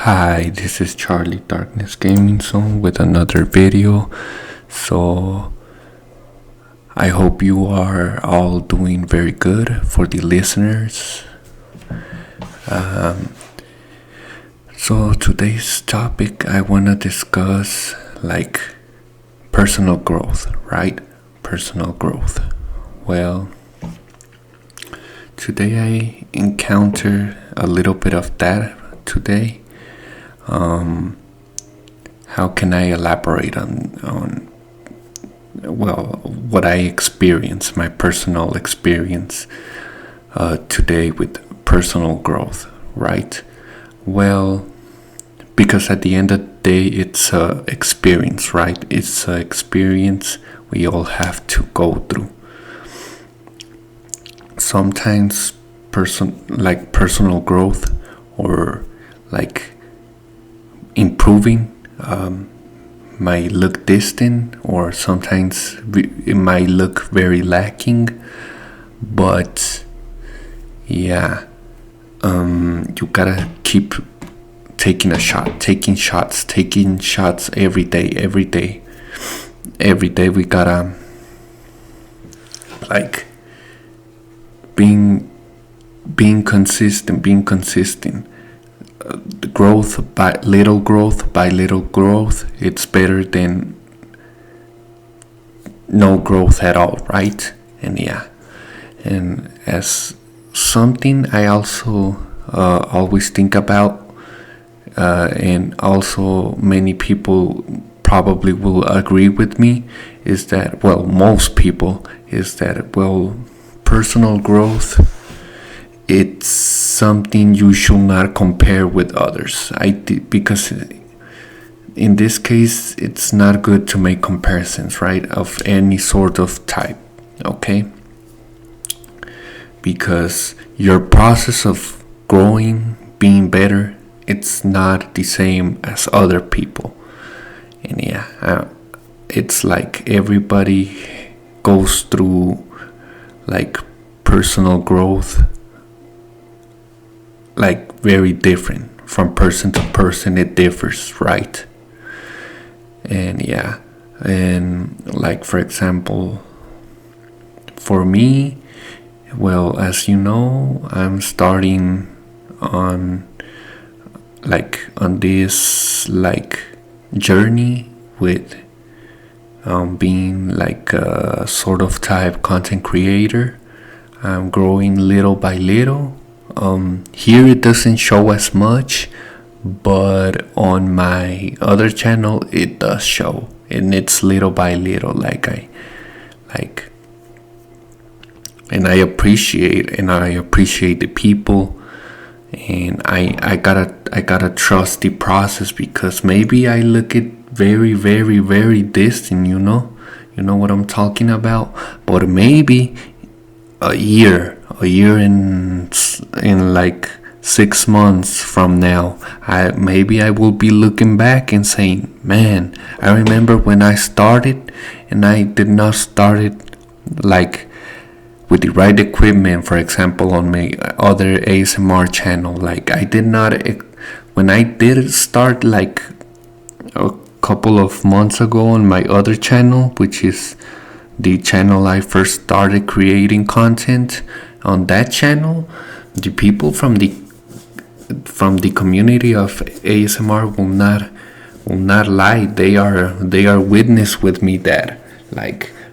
Hi, this is Charlie Darkness Gaming Zone with another video. So I hope you are all doing very good. For the listeners, so today's topic I want to discuss personal growth, right? Personal growth. Well, today I encountered a little bit of that today. How can I elaborate on what I experienced, my personal experience today with personal growth, right? Well, because at the end of the day, it's a experience, right? It's an experience we all have to go through. Sometimes personal growth or improving might look distant, or sometimes it might look very lacking, but yeah, you gotta keep taking shots every day. We gotta being consistent. Growth by little growth, it's better than no growth at all, right? And as something I also always think about, and also many people probably will agree with me, is that, most people, is that, personal growth, it's something you should not compare with others. Because in this case, it's not good to make comparisons, right, of any sort of type, okay? Because your process of growing, being better, it's not the same as other people. And it's like everybody goes through personal growth very different. From person to person it differs, right? And for example, for me, as you know, I'm starting on this journey with being a sort of type content creator. I'm growing little by little. Here it doesn't show as much, but on my other channel it does show, and it's little by little. And I appreciate the people, and I gotta trust the process, because maybe I look at very, very, very distant, you know what I'm talking about, but maybe a year in 6 months from now, I will be looking back and saying, man, I remember when I started, and I did not start it with the right equipment. For example, on my other ASMR channel, I did not, when I did start a couple of months ago on my other channel, which is the channel I first started creating content. On that channel, the people from the community of ASMR will not lie. They are witness with me that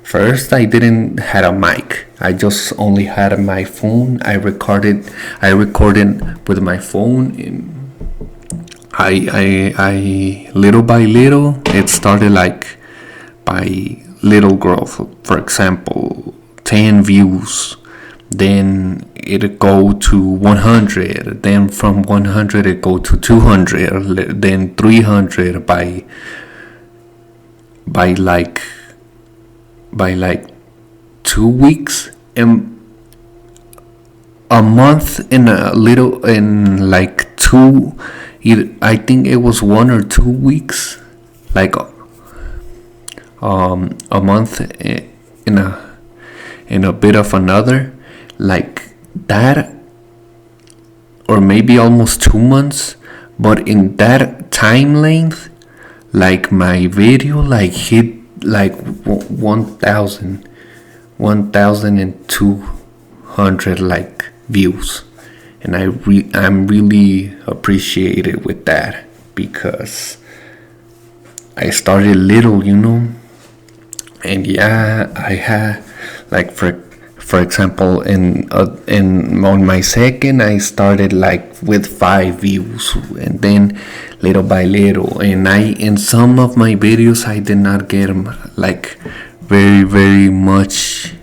first I didn't had a mic. I just only had my phone. I recorded with my phone, and I little by little, it started by little growth. For example, 10 views, then it go to 100, then from 100 it go to 200, then 300 by 2 weeks, and a month, in a little, in two, I think it was 1 or 2 weeks, a month in a bit of another, that, or maybe almost 2 months. But in that time length, like my video like hit like 1,200 like views, and I'm really appreciated with that, because I started little, and yeah, I had like for example, in on my second, I started like with 5 views, and then little by little, and in some of my videos I did not get like very much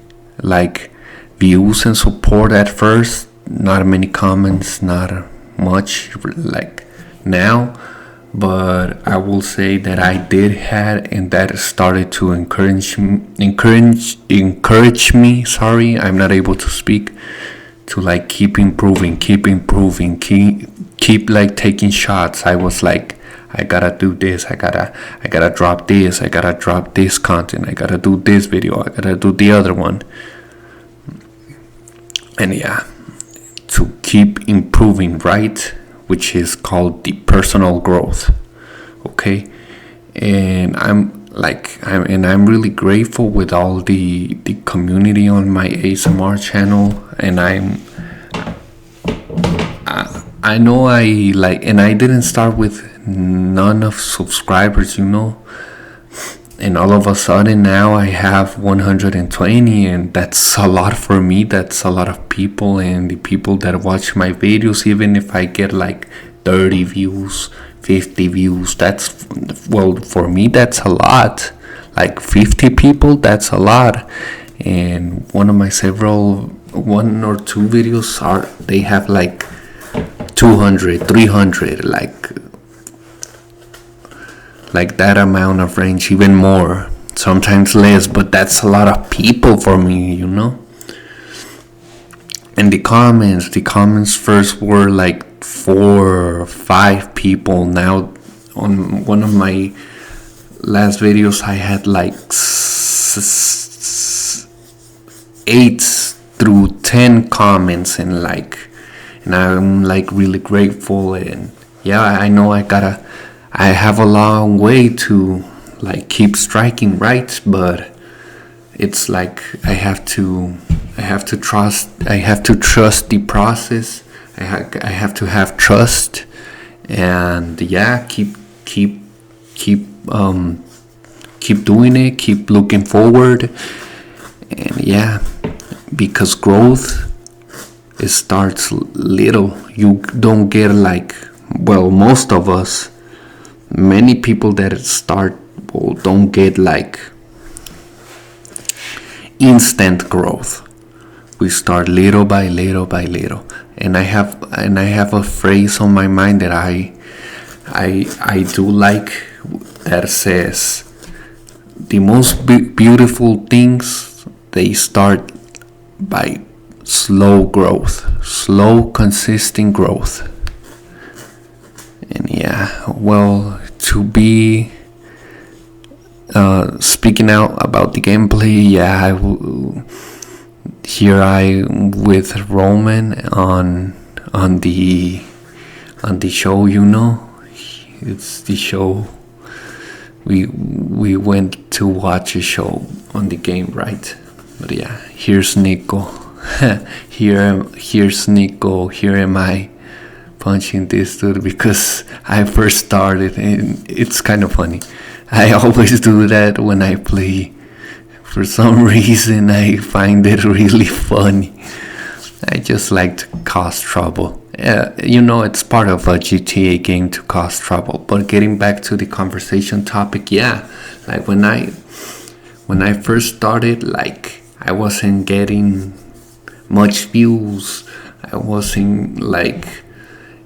like views and support at first, not many comments, not much like now. But I will say that I did had, and that started to encourage me. Sorry, I'm not able to speak. To like keep improving, keep like taking shots. I was like, I gotta do this. I gotta drop this. I gotta drop this content. I gotta do this video. I gotta do the other one. And yeah, to keep improving, right? Which is called the personal growth. Okay, and I'm really grateful with all the community on my ASMR channel, and I know I like, and I didn't start with none of subscribers, and all of a sudden now I have 120, and that's a lot for me. That's a lot of people, and the people that watch my videos, even if I get like 30 views, 50 views, that's, well, for me that's a lot. Like 50 people, that's a lot. And one or two videos they have like 200, 300, like that amount of range, even more, sometimes less, but that's a lot of people for me, And the comments first were like 4 or 5 people. Now on one of my last videos I had like 8 through 10 comments, and I'm like really grateful. And yeah, I know I have a long way to like keep striking, right? But it's like I have to trust the process. I have to have trust, and yeah, keep doing it, keep looking forward. And yeah, because growth, it starts little. You don't get like, well, most of us, many people that start, well, don't get like instant growth. We start little by little by little. And I have a phrase on my mind that I do like, that says, the most beautiful things, they start by slow growth, slow consistent growth. And yeah, well, to be speaking out about the gameplay, yeah, here I with Roman on the show, it's the show. We went to watch a show on the game, right? But yeah, here's Nico. Here's Nico. Here am I punching this dude because I first started, and it's kind of funny. I always do that when I play. For some reason, I find it really funny. I just like to cause trouble. It's part of a GTA game to cause trouble. But getting back to the conversation topic, yeah, like when I first started, like I wasn't getting much views. I wasn't like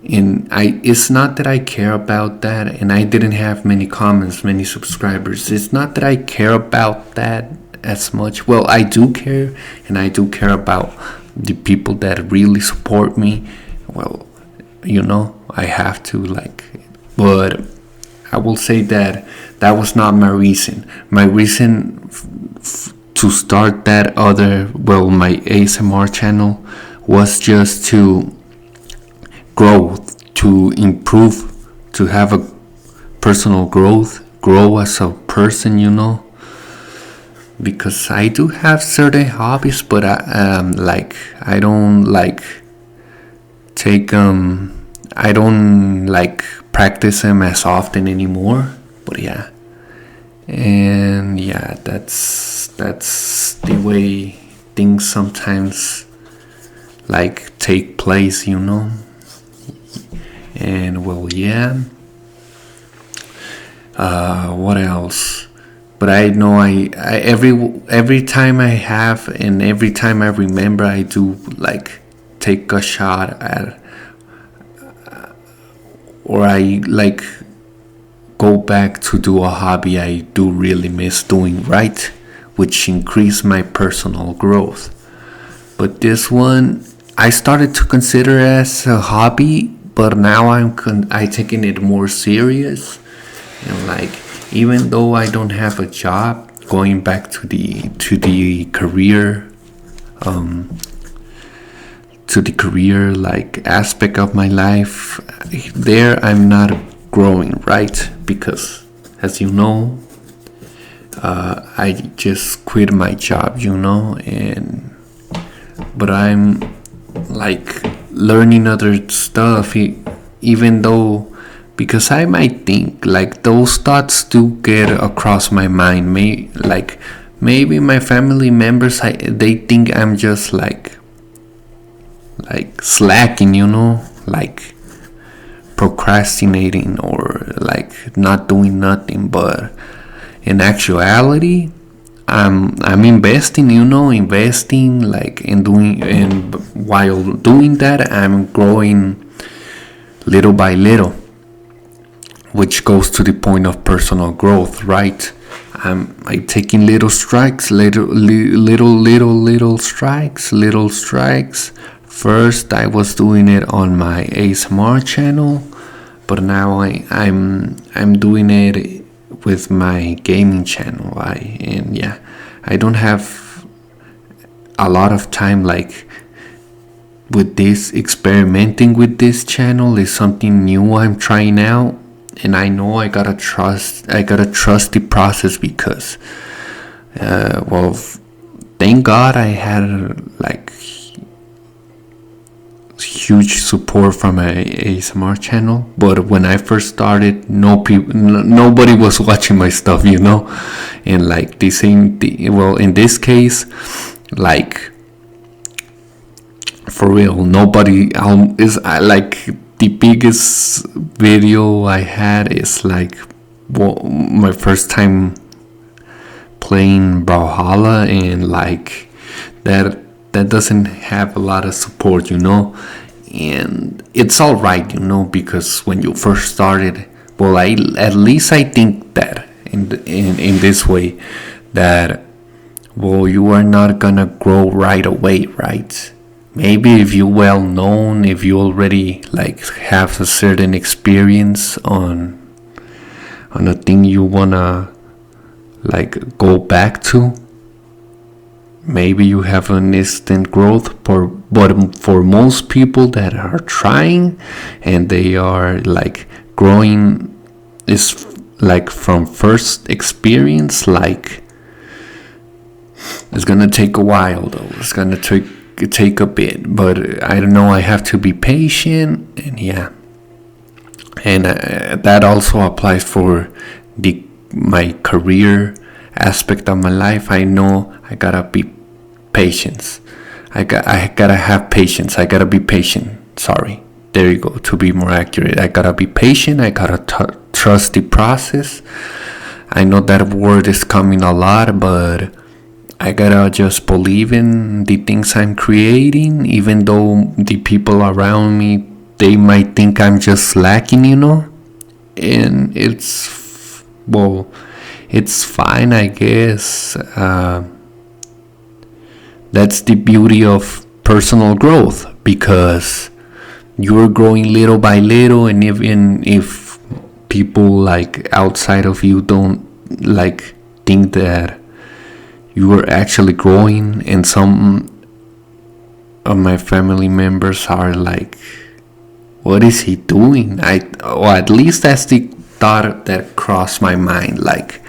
it's not that I care about that, and I didn't have many comments, many subscribers. It's not that I care about that as much. Well, I do care, and I do care about the people that really support me. Well, I have to but I will say that was not my reason. My reason to start my ASMR channel was just to grow, to improve to have a personal growth, grow as a person, because I do have certain hobbies, but I don't take I don't practice them as often anymore. But yeah, and yeah, that's the way things sometimes take place, And well, yeah. What else? But I know I every time I have, and every time I remember, I do take a shot at, or I go back to do a hobby I do really miss doing, right? Which increase my personal growth. But this one I started to consider as a hobby, but now I taking it more serious, and even though I don't have a job, going back to the career aspect of my life, there I'm not growing, right? Because as you know, I just quit my job, and but I'm learning other stuff, even though, because I might think those thoughts do get across my mind. Maybe my family members, they think I'm just slacking, procrastinating, or not doing nothing. But in actuality, I'm investing, investing in doing, and while doing that, I'm growing little by little, which goes to the point of personal growth, right? I'm taking little strikes, little strikes. First, I was doing it on my ASMR channel, but now I'm doing it with my gaming channel. I don't have a lot of time with this. Experimenting with this channel is something new I'm trying out, and I know I gotta trust the process, because thank God I had huge support from my ASMR channel. But when I first started, nobody was watching my stuff, and the same thing. Well, in this case, for real, nobody is the biggest video I had is my first time playing Brawlhalla, and that doesn't have a lot of support, and it's all right, because when you first started, well, at least I think that in this way, that you are not gonna grow right away, right? Maybe if you're well known, if you already have a certain experience on a thing you wanna go back to, maybe you have an instant growth. But for most people that are trying and they are growing, is from first experience, it's gonna take a while though. It's gonna take a bit, but I don't know, I have to be patient. And yeah, and that also applies for my career aspect of my life. I know I gotta be patient. I gotta have patience. I gotta be patient. Sorry, there you go. To be more accurate, I gotta be patient. I gotta trust the process. I know that word is coming a lot, but I gotta just believe in the things I'm creating, even though the people around me, they might think I'm just slacking, and it's fine, I guess. That's the beauty of personal growth, because you're growing little by little, and even if people outside of you don't think that you are actually growing, and some of my family members are what is he doing? Or at least that's the thought that crossed my mind. Like,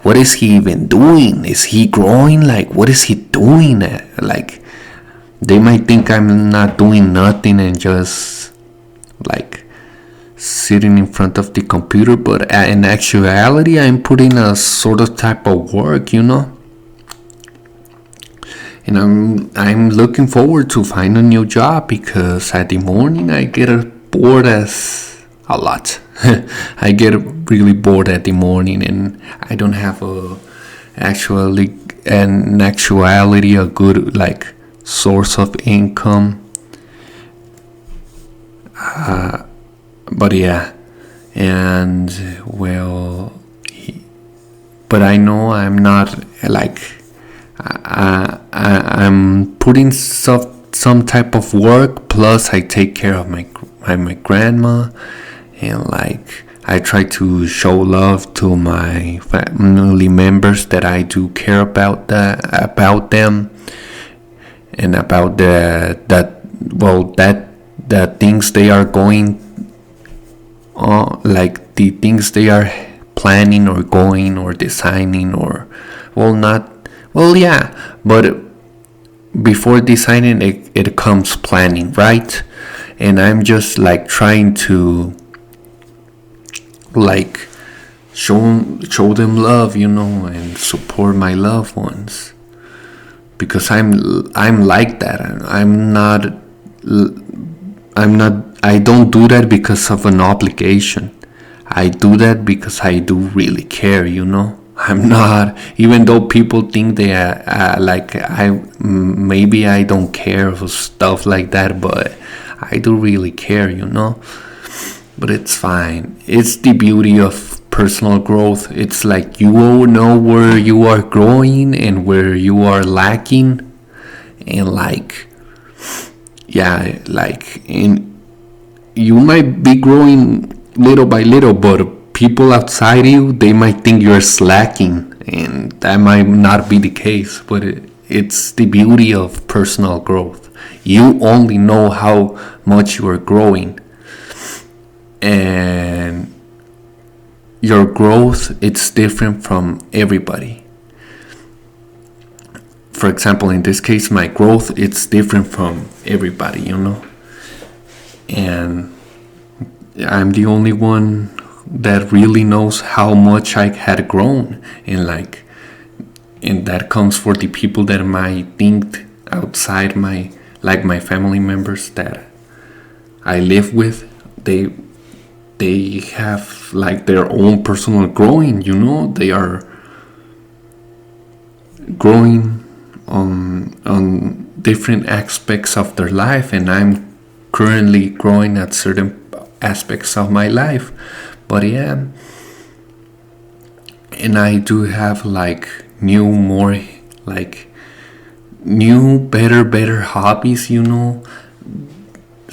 what is he even doing? Is he growing? Like, what is he doing? Like, they might think I'm not doing nothing and just like sitting in front of the computer, but in actuality, I'm putting a sort of type of work, And I'm looking forward to find a new job, because at the morning I get bored as a lot. I get really bored at the morning, and I don't have actuality a good like source of income. But yeah, and well, but I know I'm not like I'm putting some type of work, plus I take care of my grandma, and like I try to show love to my family members that I do care about them, and about the things they are going on, like the things they are planning or going or designing, or but before designing it comes planning, right? And I'm just like trying to like show them love, and support my loved ones, because I'm like that. I don't do that because of an obligation. I do that because I do really care, I'm not, even though people think they are like maybe I don't care for stuff like that, but I do really care, But it's fine. It's the beauty of personal growth. It's like you all know where you are growing and where you are lacking, and like, yeah, like you might be growing little by little, but people outside you, they might think you're slacking, and that might not be the case. But it's the beauty of personal growth. You only know how much you are growing, and your growth, it's different from everybody. For example, in this case, my growth, it's different from everybody, and I'm the only one that really knows how much I had grown, and that comes for the people that might think outside my family members that I live with. They have like their own personal growing, they are growing on different aspects of their life, and I'm currently growing at certain aspects of my life. But yeah, and I do have like new, better hobbies,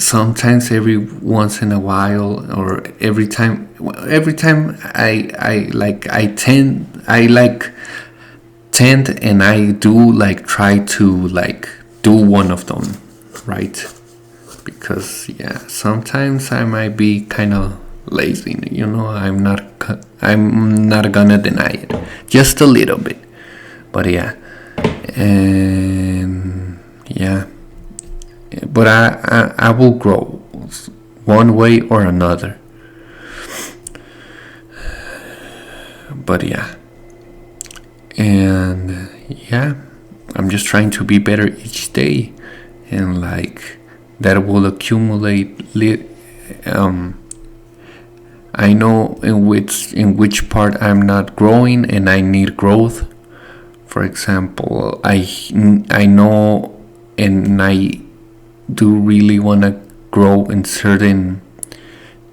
Sometimes every once in a while, or every time I tend and I do like try to like do one of them, right? Because yeah, sometimes I might be kind of lazy, I'm not gonna deny it, just a little bit. But yeah, and yeah, but I will grow one way or another. But yeah, and yeah, I'm just trying to be better each day, and like that will accumulate. I know in which part I'm not growing and I need growth. For example, I know, and I do really want to grow in certain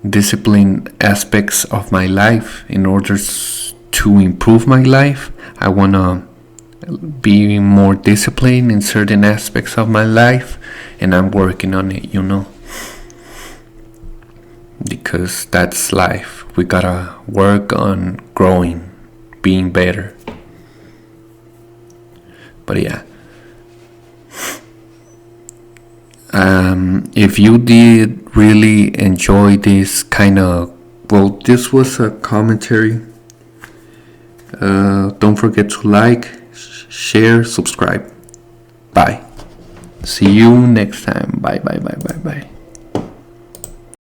discipline aspects of my life. In order to improve my life, I want to be more disciplined in certain aspects of my life, and I'm working on it, because that's life. We gotta work on growing, being better. But yeah, if you did really enjoy this kind of, well, this was a commentary. Don't forget to like, share, subscribe. Bye. See you next time. Bye.